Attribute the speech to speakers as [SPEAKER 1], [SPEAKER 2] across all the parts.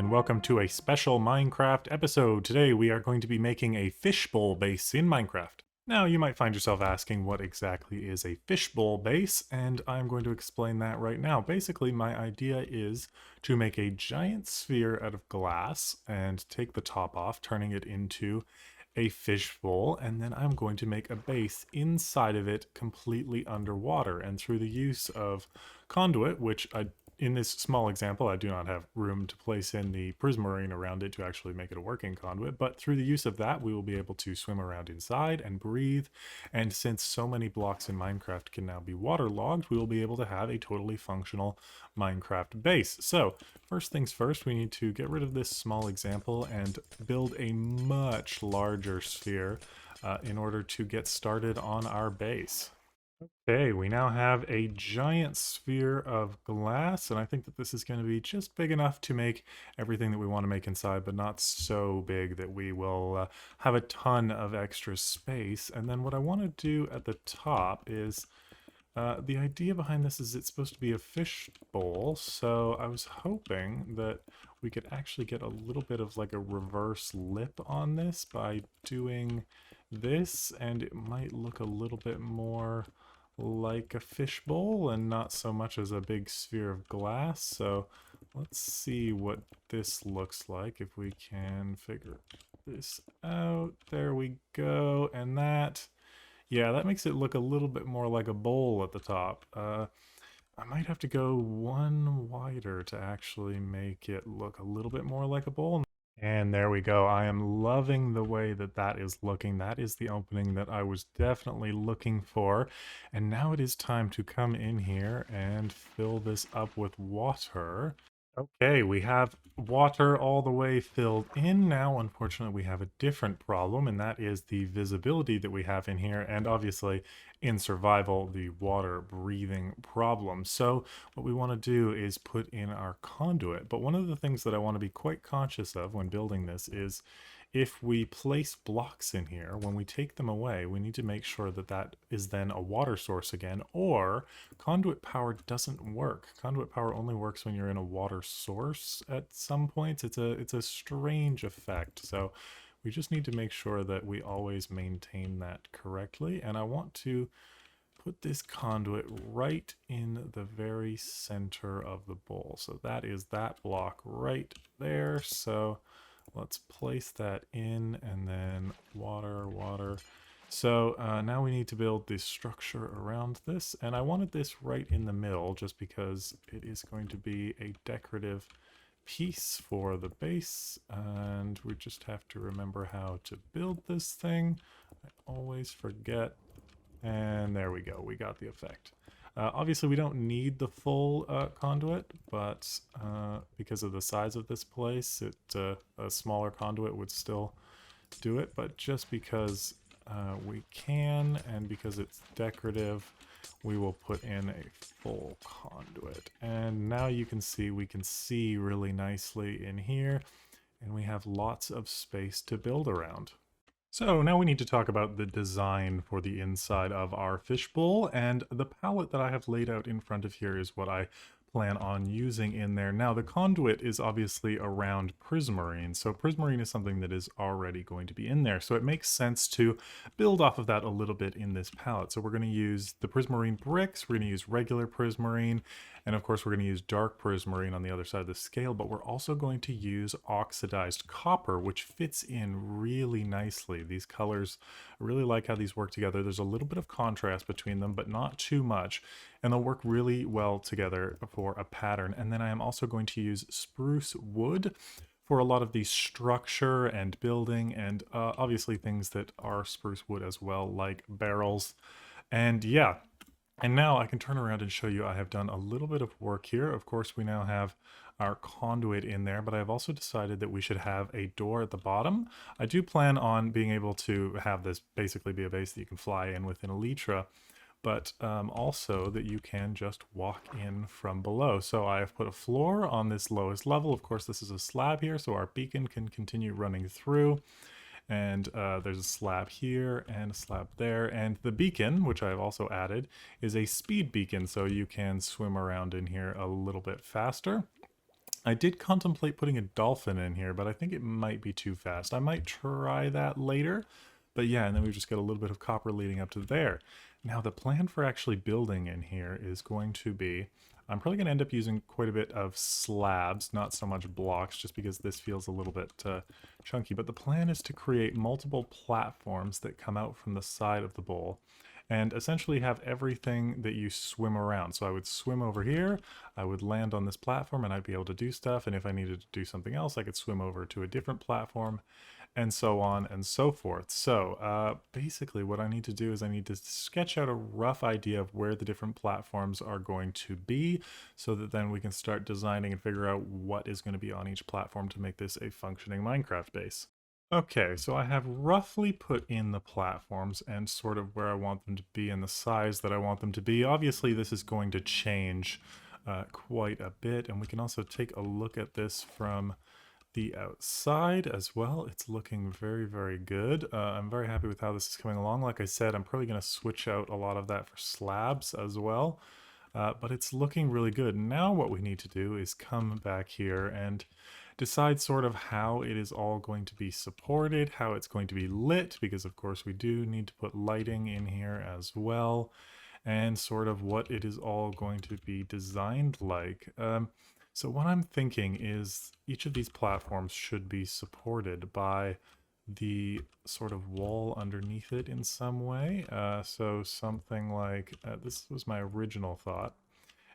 [SPEAKER 1] and welcome to a special Minecraft episode. Today we are going to be making a fishbowl base in Minecraft. Now you might find yourself asking what exactly is a fishbowl base, and I'm going to explain that right now. Basically, my idea is to make a giant sphere out of glass and take the top off, turning it into a fishbowl, and then I'm going to make a base inside of it completely underwater. And through the use of conduit, which in this small example, I do not have room to place in the prismarine around it to actually make it a working conduit, but through the use of that, we will be able to swim around inside and breathe. And since so many blocks in Minecraft can now be waterlogged, we will be able to have a totally functional Minecraft base. So first things first, we need to get rid of this small example and build a much larger sphere in order to get started on our base. Okay, we now have a giant sphere of glass, and I think that this is going to be just big enough to make everything that we want to make inside, but not so big that we will have a ton of extra space. And then what I want to do at the top is, the idea behind this is it's supposed to be a fish bowl, so I was hoping that we could actually get a little bit of like a reverse lip on this by doing this, and it might look a little bit more like a fishbowl and not so much as a big sphere of glass. So let's see what this looks like if we can figure this out. There we go. And that, yeah, that makes it look a little bit more like a bowl at the top. I might have to go one wider to actually make it look a little bit more like a bowl. And there we go. I am loving the way that that is looking. That is the opening that I was definitely looking for. And now it is time to come in here and fill this up with water. Okay, we have water all the way filled in. Now, unfortunately, we have a different problem, and that is the visibility that we have in here, and obviously, in survival, the water breathing problem. So what we want to do is put in our conduit. But one of the things that I want to be quite conscious of when building this is if we place blocks in here, when we take them away, we need to make sure that that is then a water source again, or conduit power doesn't work. Conduit power only works when you're in a water source at some points. It's a strange effect. So we just need to make sure that we always maintain that correctly. And I want to put this conduit right in the very center of the bowl. So that is that block right there. So let's place that in, and then water, water. So now we need to build the structure around this, and I wanted this right in the middle just because it is going to be a decorative piece for the base, and we just have to remember how to build this thing. I always forget. And there we go, we got the effect. Obviously, we don't need the full conduit, but because of the size of this place, a smaller conduit would still do it. But just because we can, and because it's decorative, we will put in a full conduit. And now you can see, we can see really nicely in here, and we have lots of space to build around. So now we need to talk about the design for the inside of our fishbowl, and the palette that I have laid out in front of here is what I plan on using in there. Now the conduit is obviously around prismarine, so prismarine is something that is already going to be in there, so it makes sense to build off of that a little bit in this palette. So we're going to use the prismarine bricks, we're going to use regular prismarine, and of course we're going to use dark prismarine on the other side of the scale, but we're also going to use oxidized copper, which fits in really nicely. These colors, I really like how these work together. There's a little bit of contrast between them, but not too much, and they'll work really well together for a pattern. And then I am also going to use spruce wood for a lot of the structure and building, and obviously things that are spruce wood as well, like barrels. And yeah, and now I can turn around and show you I have done a little bit of work here. Of course, we now have our conduit in there, but I've also decided that we should have a door at the bottom. I do plan on being able to have this basically be a base that you can fly in within Elytra, but also that you can just walk in from below. So I have put a floor on this lowest level. Of course, this is a slab here, so our beacon can continue running through. And there's a slab here and a slab there. And the beacon, which I've also added, is a speed beacon, so you can swim around in here a little bit faster. I did contemplate putting a dolphin in here, but I think it might be too fast. I might try that later. But yeah, and then we just got a little bit of copper leading up to there. Now the plan for actually building in here is going to be, I'm probably going to end up using quite a bit of slabs, not so much blocks, just because this feels a little bit chunky. But the plan is to create multiple platforms that come out from the side of the bowl and essentially have everything that you swim around. So I would swim over here, I would land on this platform, and I'd be able to do stuff. And if I needed to do something else, I could swim over to a different platform, and so on and so forth. So basically what I need to do is I need to sketch out a rough idea of where the different platforms are going to be, so that then we can start designing and figure out what is going to be on each platform to make this a functioning Minecraft base. Okay, so I have roughly put in the platforms and sort of where I want them to be and the size that I want them to be. Obviously, this is going to change quite a bit, and we can also take a look at this from the outside as well. It's looking very, very good. I'm very happy with how this is coming along. Like I said, I'm probably going to switch out a lot of that for slabs as well. But it's looking really good. Now what we need to do is come back here and decide sort of how it is all going to be supported, how it's going to be lit, because of course we do need to put lighting in here as well, and sort of what it is all going to be designed like. So what I'm thinking is each of these platforms should be supported by the sort of wall underneath it in some way. So something like, this was my original thought.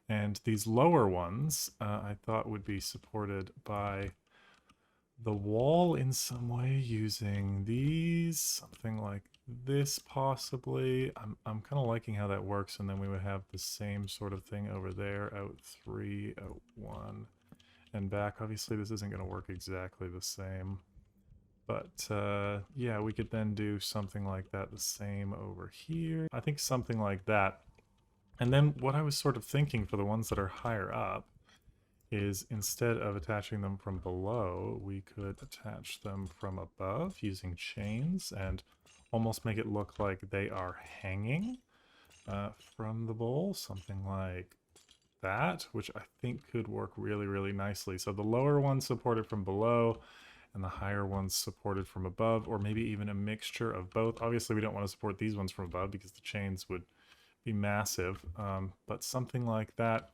[SPEAKER 1] And these lower ones, I thought would be supported by the wall in some way using these, something like this possibly. I'm kind of liking how that works, and then we would have the same sort of thing over there, out 3, out 1, and back. Obviously this isn't going to work exactly the same, but yeah, we could then do something like that the same over here. I think something like that. And then what I was sort of thinking for the ones that are higher up is instead of attaching them from below, we could attach them from above using chains and almost make it look like they are hanging from the bowl, something like that, which I think could work really, really nicely. So the lower ones supported from below and the higher ones supported from above, or maybe even a mixture of both. Obviously we don't want to support these ones from above because the chains would be massive, but something like that.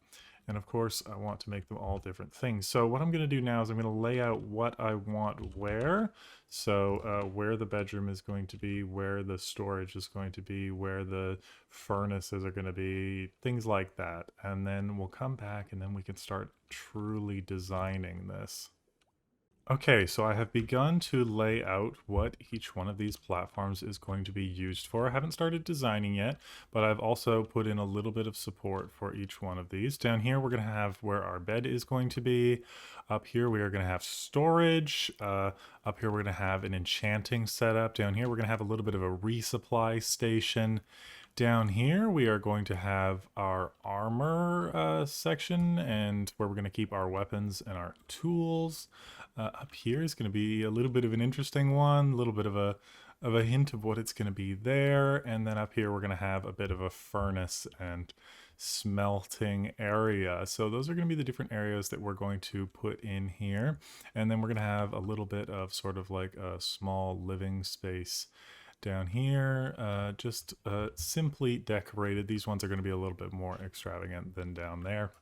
[SPEAKER 1] And of course, I want to make them all different things. So what I'm going to do now is I'm going to lay out what I want where. So where the bedroom is going to be, where the storage is going to be, where the furnaces are going to be, things like that. And then we'll come back and then we can start truly designing this. Okay, so I have begun to lay out what each one of these platforms is going to be used for. I haven't started designing yet, but I've also put in a little bit of support for each one of these. Down here, we're going to have where our bed is going to be. Up here, we are going to have storage. Up here, we're going to have an enchanting setup. Down here, we're going to have a little bit of a resupply station. Down here, we are going to have our armor section, and where we're going to keep our weapons and our tools. Up here is going to be a little bit of an interesting one, a little bit of a hint of what it's going to be there. And then up here, we're going to have a bit of a furnace and smelting area. So those are going to be the different areas that we're going to put in here. And then we're going to have a little bit of sort of like a small living space down here, just simply decorated. These ones are going to be a little bit more extravagant than down there.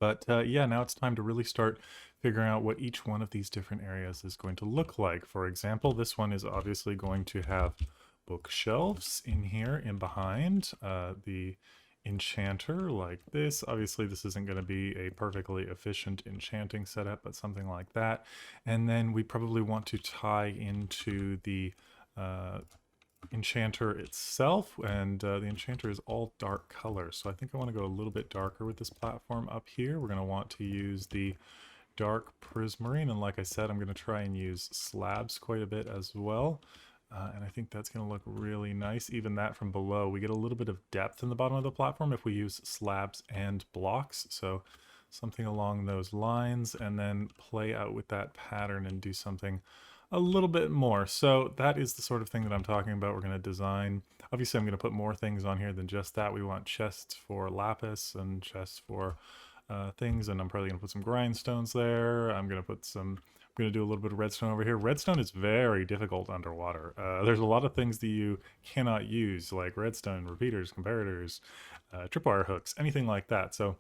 [SPEAKER 1] But yeah, now it's time to really start figuring out what each one of these different areas is going to look like. For example, this one is obviously going to have bookshelves in here and behind the enchanter like this. Obviously, this isn't going to be a perfectly efficient enchanting setup, but something like that. And then we probably want to tie into the enchanter itself, and the enchanter is all dark colors, so I think I want to go a little bit darker with this platform up here. We're going to want to use the dark prismarine, and like I said, I'm going to try and use slabs quite a bit as well, and I think that's going to look really nice. Even that from below, we get a little bit of depth in the bottom of the platform if we use slabs and blocks, so something along those lines, and then play out with that pattern and do something a little bit more. So that is the sort of thing that I'm talking about. We're going to design. Obviously, I'm going to put more things on here than just that. We want chests for lapis and chests for things, and I'm probably gonna put some grindstones there. I'm gonna do a little bit of redstone over here. Redstone is very difficult underwater. There's a lot of things that you cannot use, like redstone, repeaters, comparators, tripwire hooks, anything like that. So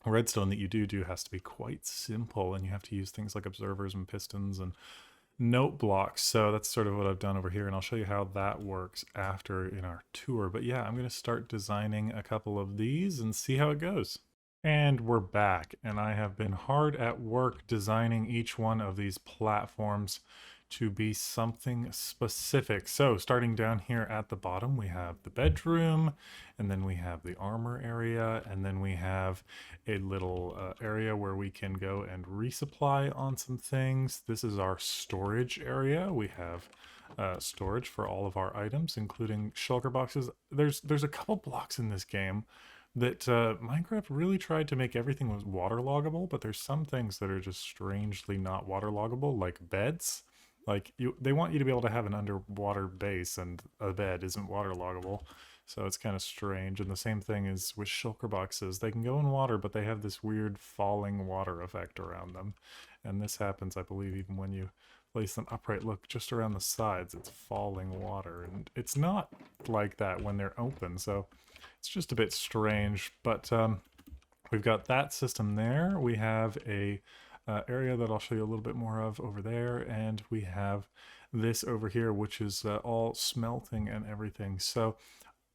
[SPEAKER 1] redstone that you do has to be quite simple, and you have to use things like observers and pistons and note blocks. So that's sort of what I've done over here, and I'll show you how that works after in our tour. But yeah, I'm going to start designing a couple of these and see how it goes. And we're back, and I have been hard at work designing each one of these platforms to be something specific. So starting down here at the bottom, we have the bedroom, and then we have the armor area, and then we have a little area where we can go and resupply on some things. This is our storage area. We have storage for all of our items, including shulker boxes. There's a couple blocks in this game that Minecraft really tried to make everything was waterloggable, but there's some things that are just strangely not waterloggable, like beds. Like they want you to be able to have an underwater base, and a bed isn't waterloggable. So it's kind of strange. And the same thing is with shulker boxes. They can go in water, but they have this weird falling water effect around them. And this happens, I believe, even when you place them upright. Look, just around the sides, it's falling water. And it's not like that when they're open. So it's just a bit strange. But we've got that system there. We have a area that I'll show you a little bit more of over there, and we have this over here, which is all smelting and everything. So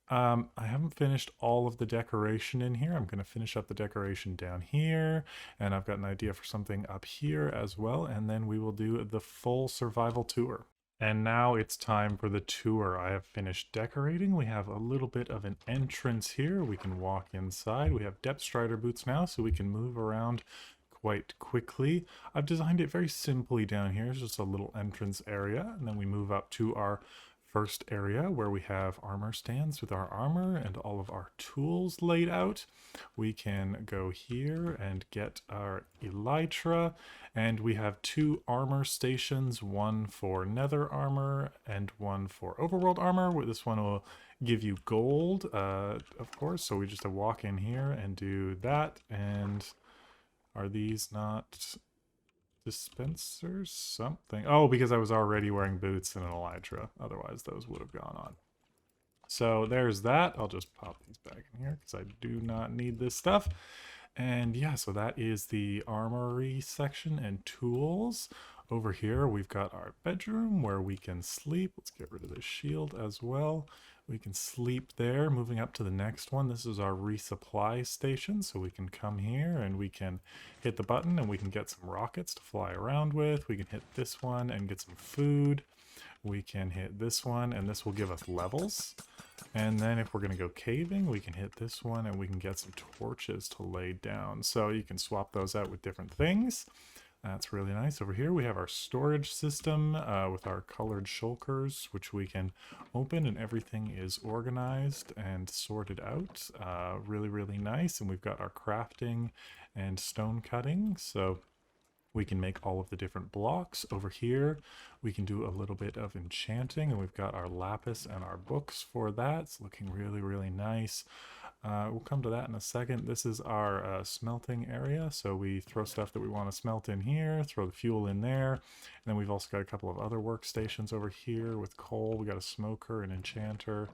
[SPEAKER 1] I haven't finished all of the decoration in here. I'm going to finish up the decoration down here, and I've got an idea for something up here as well, and then we will do the full survival tour. And now it's time for the tour. I have finished decorating. We have a little bit of an entrance here. We can walk inside. We have depth strider boots now, so we can move around quite quickly. I've designed it very simply down here. It's just a little entrance area, and then we move up to our first area where we have armor stands with our armor and all of our tools laid out. We can go here and get our elytra, and we have two armor stations, one for nether armor and one for overworld armor, where this one will give you gold, of course. So we just walk in here and do that. And are these not dispensers? Something. Oh, because I was already wearing boots and an elytra. Otherwise, those would have gone on. So there's that. I'll just pop these back in here because I do not need this stuff. And yeah, so that is the armory section and tools. Over here, we've got our bedroom where we can sleep. Let's get rid of the shield as well. We can sleep there. Moving up to the next one, this is our resupply station. So we can come here and we can hit the button and we can get some rockets to fly around with. We can hit this one and get some food. We can hit this one and this will give us levels. And then if we're going to go caving, we can hit this one and we can get some torches to lay down. So you can swap those out with different things. That's really nice. Over here we have our storage system with our colored shulkers, which we can open, and everything is organized and sorted out. Really, really nice. And we've got our crafting and stone cutting. So we can make all of the different blocks. Over here, we can do a little bit of enchanting, and we've got our lapis and our books for that. It's looking really, really nice. We'll come to that in a second. This is our smelting area. So we throw stuff that we want to smelt in here, throw the fuel in there. And then we've also got a couple of other workstations over here with coal. We got a smoker, an enchanter.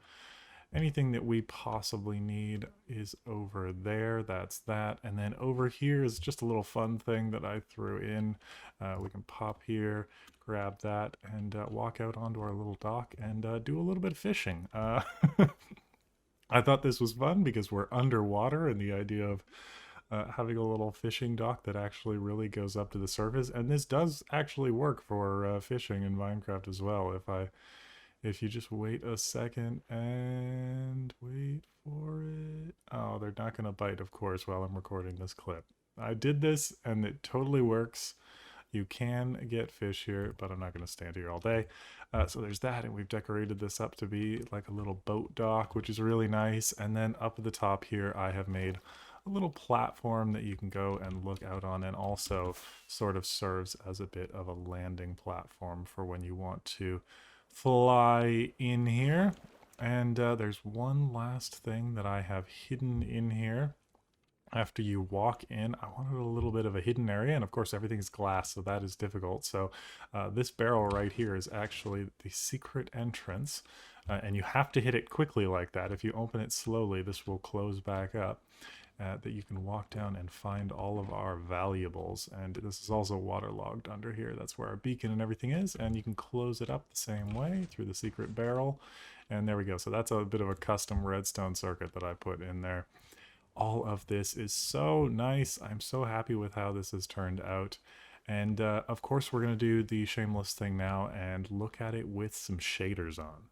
[SPEAKER 1] Anything that we possibly need is over there. That's that. And then over here is just a little fun thing that I threw in. We can pop here, grab that, and walk out onto our little dock and do a little bit of fishing. I thought this was fun because we're underwater, and the idea of having a little fishing dock that actually really goes up to the surface. And this does actually work for fishing in Minecraft as well. If you just wait a second and wait for it. Oh, they're not going to bite, of course, while I'm recording this clip. I did this and it totally works. You can get fish here, but I'm not going to stand here all day. So there's that, and we've decorated this up to be like a little boat dock, which is really nice. And then up at the top here, I have made a little platform that you can go and look out on, and also sort of serves as a bit of a landing platform for when you want to fly in here. And there's one last thing that I have hidden in here. After you walk in, I wanted a little bit of a hidden area, and of course everything's glass, so that is difficult. So this barrel right here is actually the secret entrance, and you have to hit it quickly like that. If you open it slowly, this will close back up. That you can walk down and find all of our valuables. And this is also waterlogged under here. That's where our beacon and everything is. And you can close it up the same way through the secret barrel. And there we go. So that's a bit of a custom redstone circuit that I put in there. All of this is so nice. I'm so happy with how this has turned out. And of course, we're going to do the shameless thing now and look at it with some shaders on.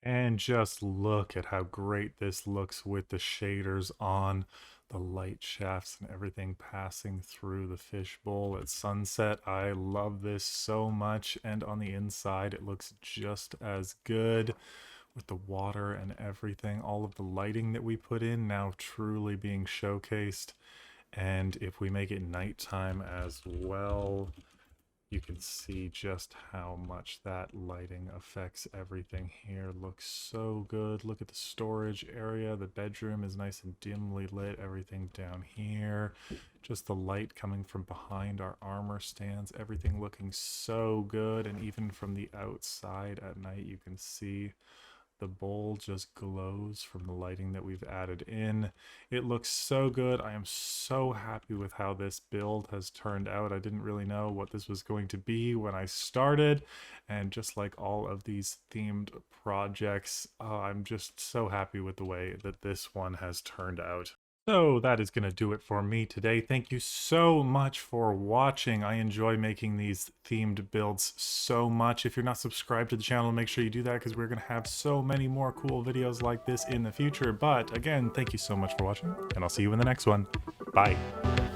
[SPEAKER 1] And just look at how great this looks with the shaders on, the light shafts and everything passing through the fishbowl at sunset. I love this so much, and on the inside it looks just as good with the water and everything. All of the lighting that we put in now truly being showcased. And if we make it nighttime as well, you can see just how much that lighting affects everything here. Looks so good. Look at the storage area. The bedroom is nice and dimly lit. Everything down here. Just the light coming from behind our armor stands. Everything looking so good. And even from the outside at night, you can see the bowl just glows from the lighting that we've added in. It looks so good. I am so happy with how this build has turned out. I didn't really know what this was going to be when I started, and just like all of these themed projects, I'm just so happy with the way that this one has turned out. So that is going to do it for me today. Thank you so much for watching. I enjoy making these themed builds so much. If you're not subscribed to the channel, make sure you do that, because we're going to have so many more cool videos like this in the future. But again, thank you so much for watching, and I'll see you in the next one. Bye.